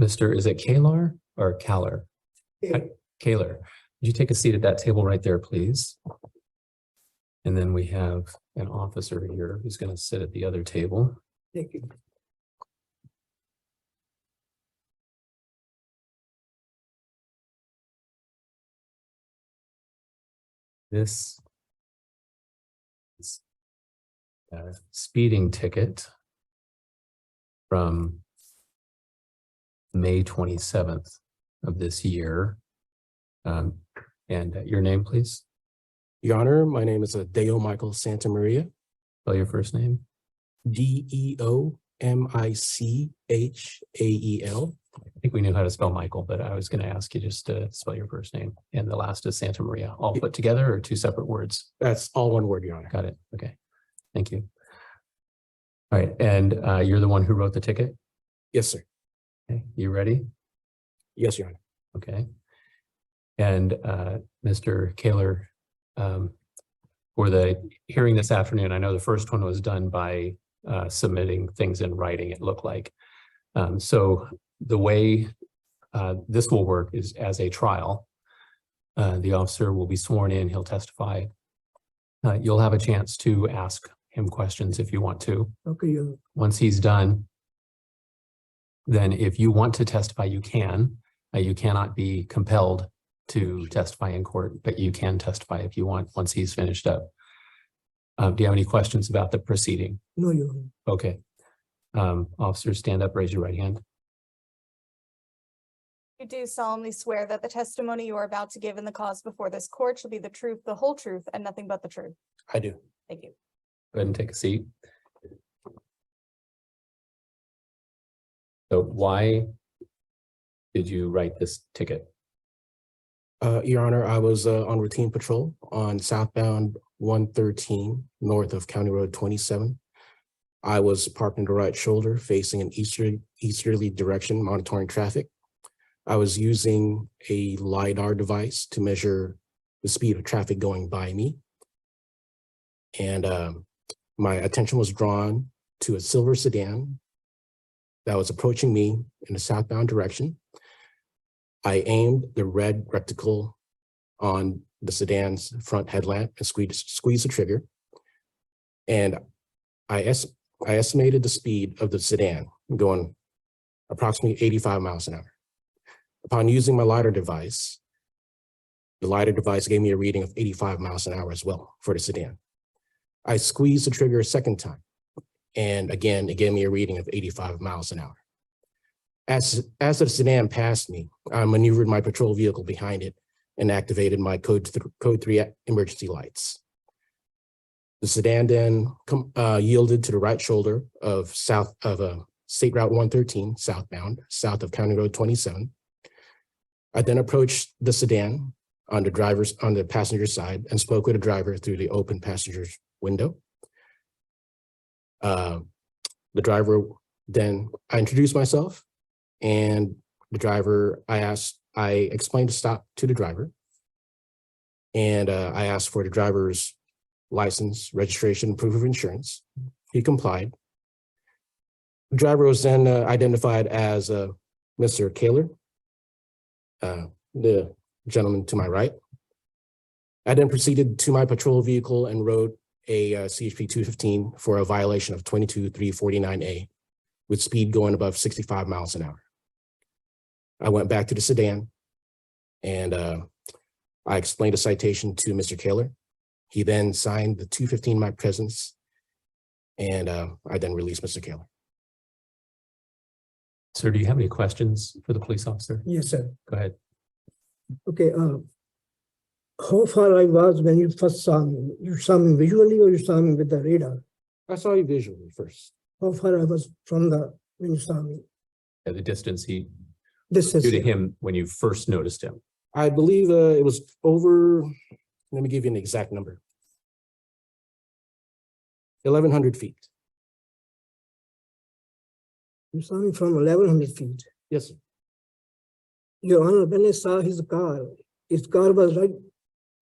Mr. Is it Kalar or Kaler? Kaler, would you take a seat at that table right there, please? And then we have an officer here who's going to sit at the other table. Thank you. This is a speeding ticket from May 27th of this year. And your name, please? Your Honor, my name is Deo Michael Santa Maria. Spell your first name. Deomichael. I think we knew how to spell Michael, but I was going to ask you just to spell your first name. And the last is Santa Maria. All put together or two separate words? That's all one word, Your Honor. Got it. Okay. Thank you. All right. And you're the one who wrote the ticket? Yes, sir. Okay. You ready? Yes, Your Honor. Okay. And Mr. Kaler, for the hearing this afternoon, I know the first one was done by submitting things in writing, it looked like. So the way this will work is as a trial. The officer will be sworn in, he'll testify. You'll have a chance to ask him questions if you want to. Okay. Once he's done, then if you want to testify, you can. You cannot be compelled to testify in court, but you can testify if you want once he's finished up. Do you have any questions about the proceeding? No, Your Honor. Okay. Officers, stand up, raise your right hand. You do solemnly swear that the testimony you are about to give in the cause before this court shall be the truth, the whole truth, and nothing but the truth. I do. Thank you. Go ahead and take a seat. So why did you write this ticket? Your Honor, I was on routine patrol on southbound 113 north of County Road 27. I was parked in the right shoulder facing an easterly direction, monitoring traffic. I was using a LiDAR device to measure the speed of traffic going by me. And my attention was drawn to a silver sedan that was approaching me in a southbound direction. I aimed the red reticle on the sedan's front headlamp and squeezed the trigger. And I estimated the speed of the sedan going approximately 85 miles an hour. Upon using my LiDAR device, the LiDAR device gave me a reading of 85 miles an hour as well for the sedan. I squeezed the trigger a second time. And again, it gave me a reading of 85 miles an hour. As the sedan passed me, I maneuvered my patrol vehicle behind it and activated my code 3 emergency lights. The sedan then yielded to the right shoulder of State Route 113 southbound, south of County Road 27. I then approached the sedan on the passenger side and spoke with the driver through the open passenger's window. The driver, then I introduced myself. And the driver, I explained to stop to the driver. And I asked for the driver's license, registration, proof of insurance. He complied. The driver was then identified as Mr. Kaler, the gentleman to my right. I then proceeded to my patrol vehicle and wrote a CHP 215 for a violation of 22-349A with speed going above 65 miles an hour. I went back to the sedan and I explained the citation to Mr. Kaler. He then signed the 215 in my presence and I then released Mr. Kaler. Sir, do you have any questions for the police officer? Yes, sir. Go ahead. Okay. How far I was when you first saw me? You saw me visually or you saw me with the radar? I saw you visually first. How far I was from when you saw me? Yeah, the distance he This is due to him when you first noticed him. I believe it was over, let me give you an exact number. 1,100 feet. You saw me from 1,100 feet. Yes, sir. Your Honor, when I saw his car was right.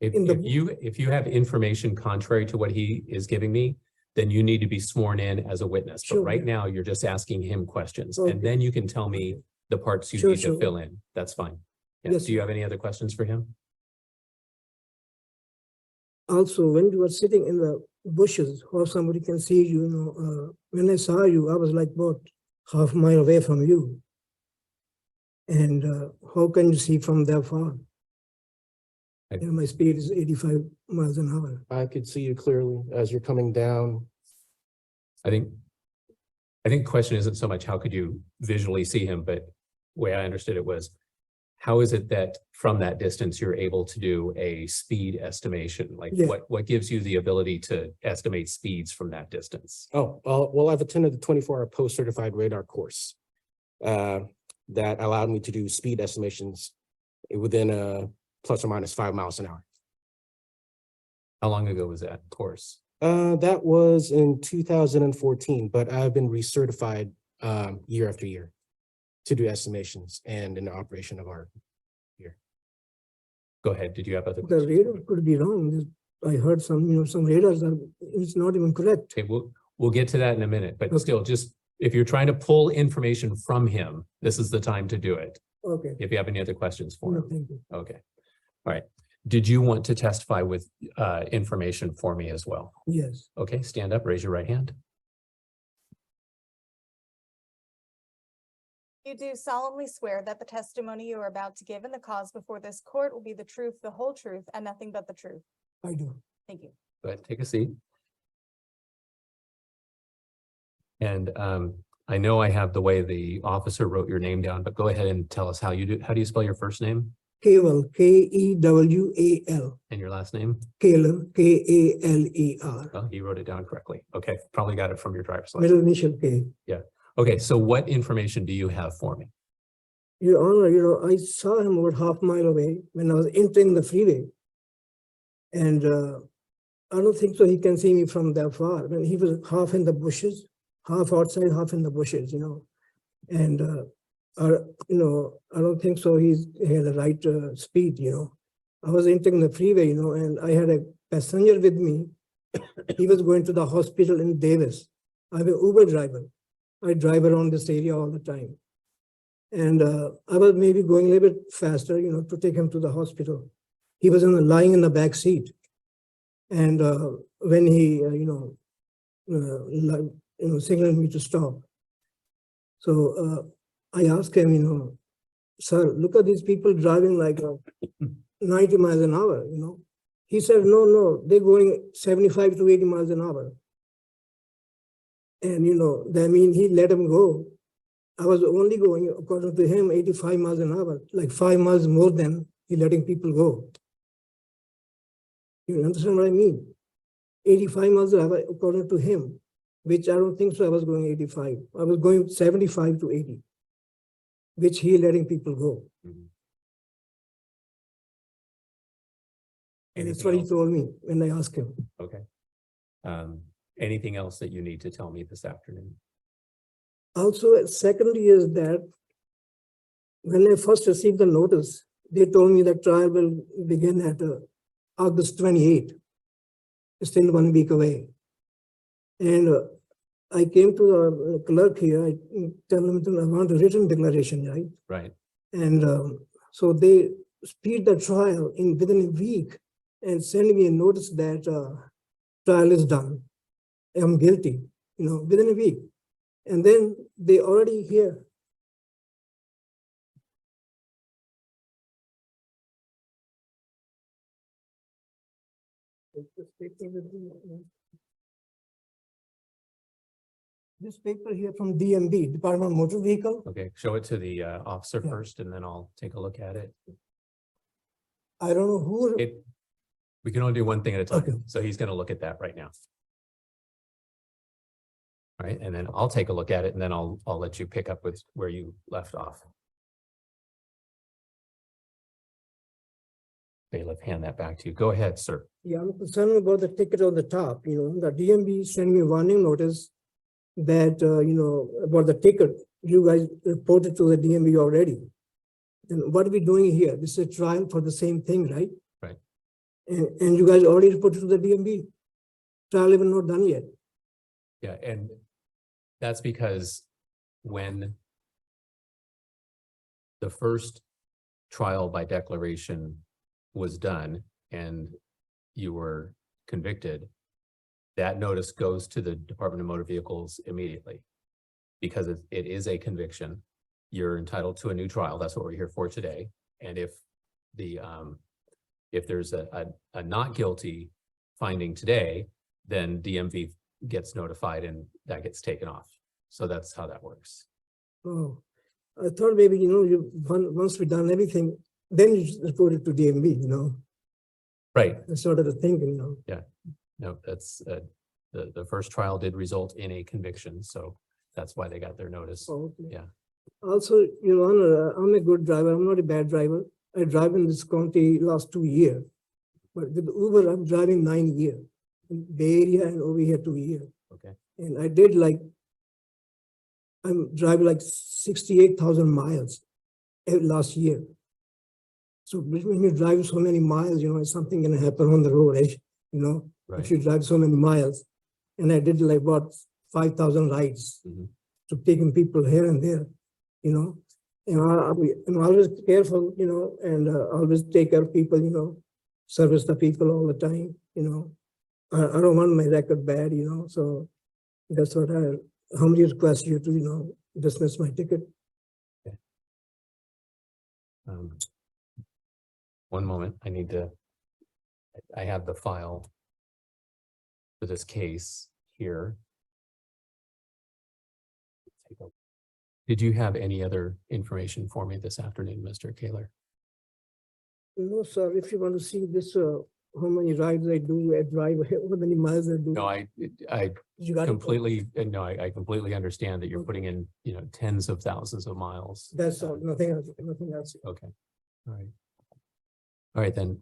If you have information contrary to what he is giving me, then you need to be sworn in as a witness. But Sure. right now, you're just asking him questions. Okay. And then you can tell me the parts you Sure, need to sure. fill in. That's fine. Yeah. Yes, Do you sir. have any other questions for him? Also, when you were sitting in the bushes, or somebody can see you, when I saw you, I was like about half a mile away from you. And how can you see from that far? I- My speed is 85 miles an hour. I could see you clearly as you're coming down. I think the question isn't so much how could you visually see him, but the way I understood it was, how is it that from that distance you're able to do a speed estimation? Like Yeah. what gives you the ability to estimate speeds from that distance? Oh, well, I've attended the 24-hour post-certified radar course that allowed me to do speed estimations within plus or minus 5 miles an hour. How long ago was that course? That was in 2014, but I've been recertified year after year to do estimations and in the operation of our. Go ahead. Did you have other The questions? radar could be wrong. I heard some radars are, it's not even correct. Okay, we'll get to that in a minute, but Okay. still, just if you're trying to pull information from him, this is the time to do it. Okay, If you have any other questions for no, him. thank you. Okay. All right. Did you want to testify with information for me as well? Yes, Okay, stand up, raise your right hand. You do solemnly swear that the testimony you are about to give in the cause before this court will be the truth, the whole truth, and nothing but the truth. I do. Thank you. Go ahead, take a seat. And I know I have the way the officer wrote your name down, but go ahead and tell us how you do. How do you spell your first name Keval, Kewal, and your last name? Kaler, Kaler. Oh, you wrote it down correctly. Okay, probably got it from your driver's license. Middle initial K. Okay, so what information do you have for me? Your Honor, I saw him about half mile away when I was entering the freeway. And I don't think so he can see me from that far. When he was half in the bushes, half outside, half in the bushes, And, I don't think so he had the right speed, I was entering the freeway, and I had a passenger with me. He was going to the hospital in Davis. I'm an Uber driver. I drive around this area all the time. And I was maybe going a little bit faster, to take him to the hospital. He was lying in the back seat. And when he, signaled me to stop. So I asked him, sir, look at these people driving like 90 miles an hour, He said, no, they're going 75 to 80 miles an hour. And, that means he let him go. I was only going, according to him, 85 miles an hour, like 5 miles more than he letting people go. You understand what I mean? 85 miles an hour, according to him, which I don't think so I was going 85. I was going 75 to 80, which he letting people go. And that's what he Anything else? told me when I asked him. Okay. Anything else that you need to tell me this afternoon? Also, secondly is that when I first received the notice, they told me the trial will begin at August 28th. It's still 1 week away. And I came to the clerk here, I tell them I want a written declaration, right? Right. And so they speed the trial within a week and send me a notice that trial is done. I'm guilty, within a week. And then they already here. This paper here from DMV, Department of Motor Vehicle. Okay, show it to the officer Yeah. first and then I'll take a look at it. I don't know who. We can only do one thing at a time. Okay. So he's going to look at that right now. All right, and then I'll take a look at it and then I'll let you pick up with where you left off. Bailiff, hand that back to you. Go ahead, sir. Yeah, I'm concerned about the ticket on the top, the DMV sent me a warning notice that, about the ticket, you guys reported to the DMV already. Then what are we doing here? This is a trial for the same thing, right? Right. And you guys already reported to the DMV. Trial even not done yet. Yeah, and that's because when the first trial by declaration was done and you were convicted, that notice goes to the Department of Motor Vehicles immediately. Because it is a conviction, you're entitled to a new trial. That's what we're here for today. And if there's a not guilty finding today, then DMV gets notified and that gets taken off. So that's how that works. Oh, I thought maybe, once we done everything, then you just report it to DMV, Right. that's sort of the thinking, No, that's the first trial did result in a conviction, so that's why they got their notice. Oh, okay. Yeah. Also, Your Honor, I'm a good driver. I'm not a bad driver. I drive in this county last 2 years. But with Uber, I'm driving 9 years. In Bay Area and over here 2 years. Okay. And I did I'm driving 68,000 miles last year. So when you drive so many miles, something can happen on the road, Right. if you drive so many miles. And I did about 5,000 rides. Mhm. So taking people here and there, and I'm always careful, and always take care of people, service the people all the time, I don't want my record bad, so that's what I humbly request you to, dismiss my ticket. One moment, I have the file for this case here. Did you have any other information for me this afternoon, Mr. Kaler? No, sir, if you want to see this, how many rides I do, I drive, how many miles I do. No, I You got it? completely, no, I completely understand that you're putting in, tens of thousands of miles. That's all, nothing else, nothing else. Okay, all right. All right, then,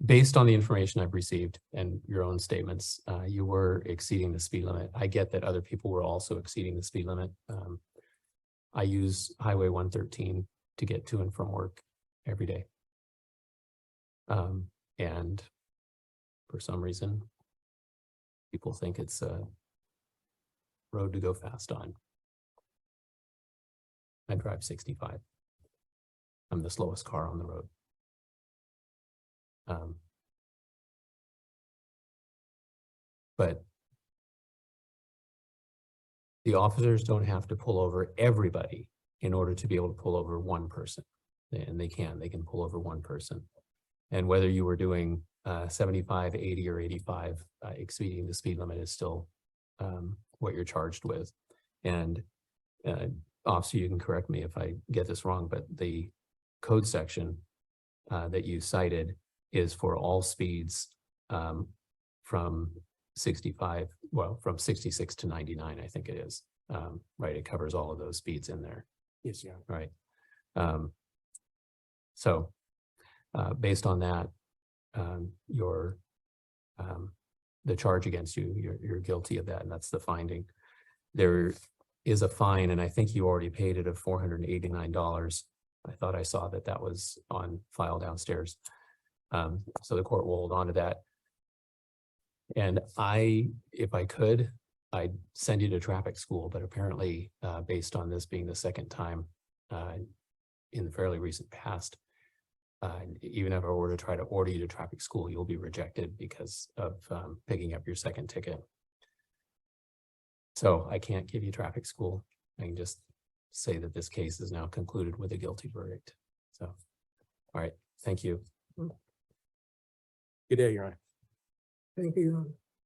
based on the information I've received and your own statements, you were exceeding the speed limit. I get that other people were also exceeding the speed limit. I use Highway 113 to get to and from work every day. And for some reason, people think it's a road to go fast on. I drive 65. I'm the slowest car on the road. But the officers don't have to pull over everybody in order to be able to pull over one person. And they can pull over one person. And whether you were doing 75, 80, or 85, exceeding the speed limit is still what you're charged with. And officer, you can correct me if I get this wrong, but the code section that you cited is for all speeds from 65, well, from 66 to 99, I think it is. Right, it covers all of those speeds in there. Yes, yeah. Right. So based on that, the charge against you, you're guilty of that, and that's the finding. There is a fine, and I think you already paid it, of $489. I thought I saw that was on file downstairs. So the court will hold on to that. And if I could, I'd send you to traffic school, but apparently, based on this being the second time in the fairly recent past, even if I were to try to order you to traffic school, you'll be rejected because of picking up your second ticket. So I can't give you traffic school. I can just say that this case is now concluded with a guilty verdict. So, all right, thank you. Good day, Your Honor. Thank you, Your Honor.